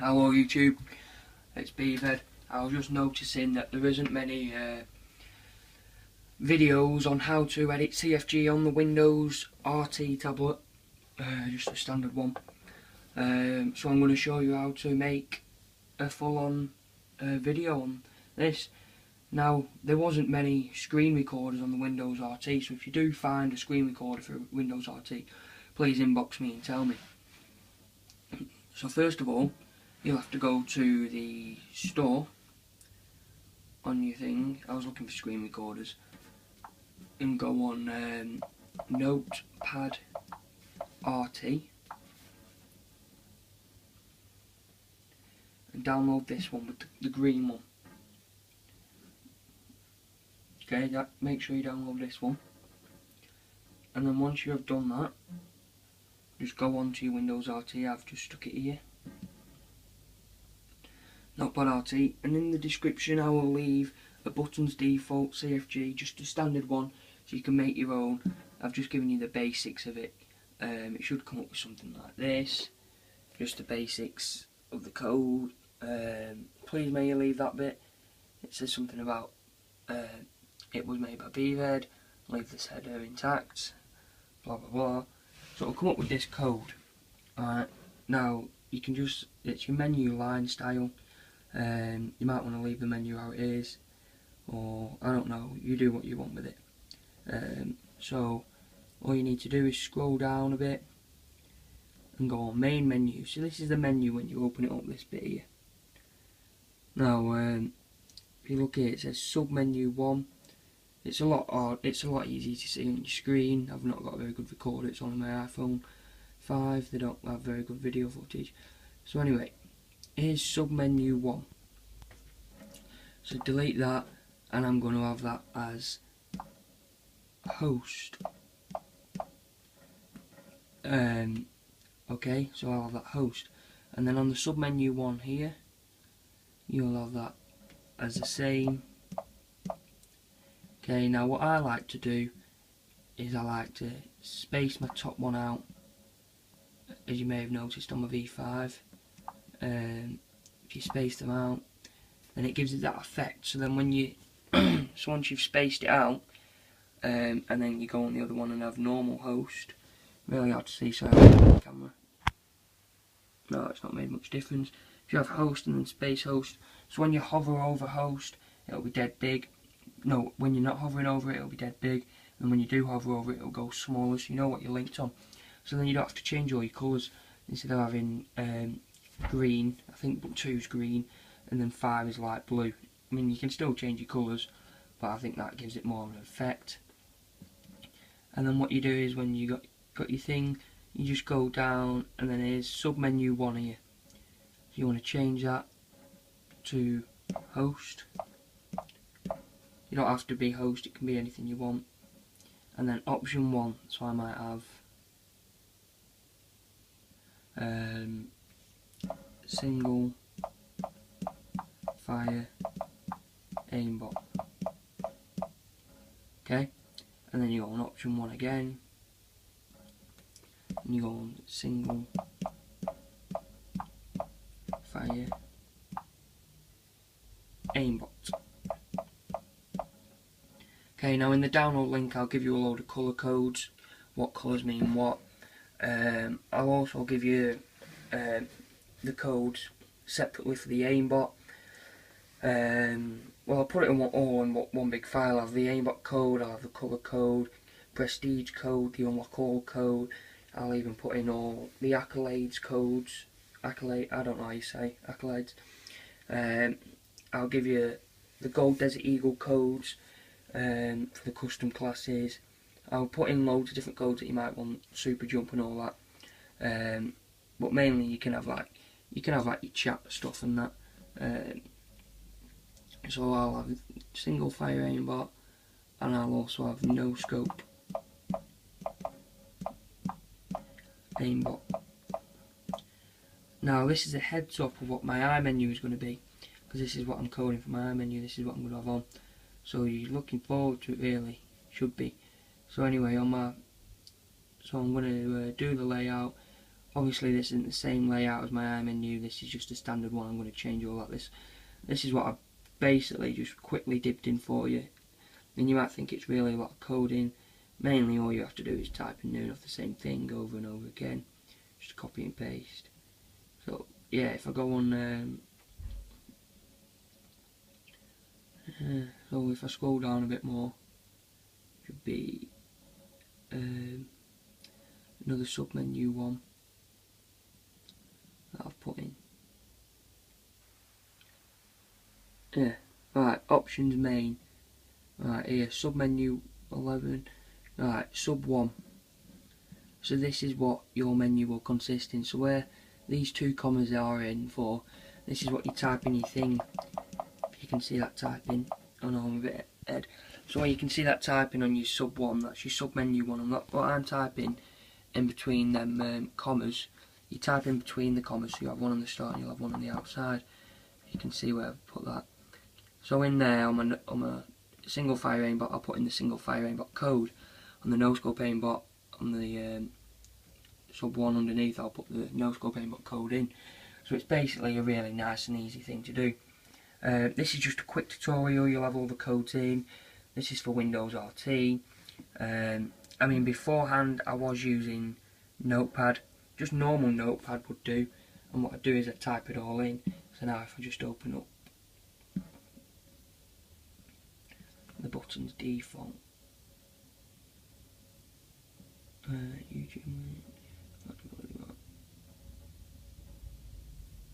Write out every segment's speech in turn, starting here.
Hello YouTube, it's Beaver. I was just noticing that there isn't many videos on how to edit CFG on the Windows RT tablet, just a standard one. So I'm going to show you how to make a full-on video on this. Now, there wasn't many screen recorders on the Windows RT, so if you do find a screen recorder for Windows RT, please inbox me and tell me. So first of all, you'll have to go to the store on your thing. I was looking for screen recorders, and go on Notepad RT and download this one with the green one. Okay, make sure you download this one, and then once you have done that, just go on to your Windows RT. I've just stuck it here, Notepad RT, and in the description I will leave a Buttons default CFG, just a standard one, so you can make your own. I've just given you the basics of it. It should come up with something like this, just the basics of the code. Please may you leave that bit. It says something about it was made by Beaver, leave this header intact, blah blah blah. So it'll come up with this code. Alright, now you can just, it's your menu line style. You might want to leave the menu how it is, or I don't know, you do what you want with it. So all you need to do is scroll down a bit and go on main menu. So this is the menu when you open it up, this bit here. Now if you look here, it says sub menu 1. It's a lot easier to see on your screen. I've not got a very good recorder, it's only my iPhone 5, they don't have very good video footage. So anyway, here's sub menu 1. So delete that, and I'm going to have that as host. Okay, so I'll have that host, and then on the sub menu 1 here, you'll have that as the same. Okay, now what I like to do is I like to space my top one out, as you may have noticed on my V5. If you space them out, then it gives it that effect. So then when you, so once you've spaced it out, and then you go on the other one and have normal host, really hard to see, so I have the camera. No, it's not made much difference. If you have host and then space host, so when you hover over host, it'll be dead big. No, when you're not hovering over it, it'll be dead big, and when you do hover over it, it'll go smaller, so you know what you're linked on. So then you don't have to change all your colours. Instead of having green, I think 2's green, and then 5 is light blue. I mean, you can still change your colours, but I think that gives it more of an effect. And then what you do is, when you got your thing, you just go down, and then here's sub menu 1 here. So you want to change that to host. You don't have to be host, it can be anything you want. And then option 1, so I might have single fire aimbot. Okay, and then you go on option 1 again, and you go on single fire aimbot. Okay, now in the download link I'll give you a load of colour codes, what colours mean what. I'll also give you the codes separately for the aimbot. Well, I'll put it all in one big file. I'll have the aimbot code, I'll have the colour code, prestige code, the unlock all code. I'll even put in all the accolades codes. I don't know how you say accolades. I'll give you the gold desert eagle codes for the custom classes. I'll put in loads of different codes that you might want, super jump and all that. But mainly you can have like your chat stuff and that. So I'll have single fire aimbot, and I'll also have no scope aimbot. Now this is a heads up of what my iMenu is going to be, because this is what I'm coding for my iMenu. This is what I'm going to have on. So you're looking forward to it, really, should be. So anyway, so I'm going to do the layout. Obviously this isn't the same layout as my iMenu, this is just a standard one. I'm going to change all that. This is what I've basically just quickly dipped in for you. And you might think it's really a lot of coding. Mainly all you have to do is type in near enough the same thing over and over again. Just copy and paste. So yeah, if I go on so if I scroll down a bit more, should be another sub-menu one that I've put in. Yeah, right, options main. Right, here, sub-menu 11. Right, sub 1. So this is what your menu will consist in. So where these two commas are in for, this is what you type in your thing. If you can see that typing. Oh no, I'm a bit ahead. So where you can see that typing on your sub 1, that's your sub-menu 1. And what I'm typing in between them commas, you type in between the commas, so you have one on the start and you'll have one on the outside. You can see where I've put that. So in there, on my single file aimbot, I'll put in the single file aimbot code. On the no scope aimbot, on the sub 1 underneath, I'll put the no scope aimbot code in. So it's basically a really nice and easy thing to do. This is just a quick tutorial. You'll have all the codes in. This is for Windows RT. I mean, beforehand I was using Notepad, just normal Notepad would do, and what I do is I type it all in. So now if I just open up the buttons default, YouTube,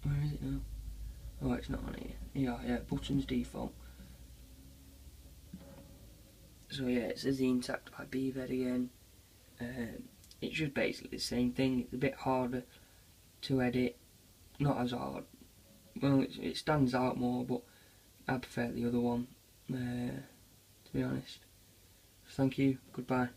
where is it now? Oh, it's not on here. Yeah, buttons default. So yeah, it says the intact by BVED again. It's just basically the same thing. It's a bit harder to edit, not as hard. Well, it stands out more, but I prefer the other one, to be honest. Thank you, goodbye.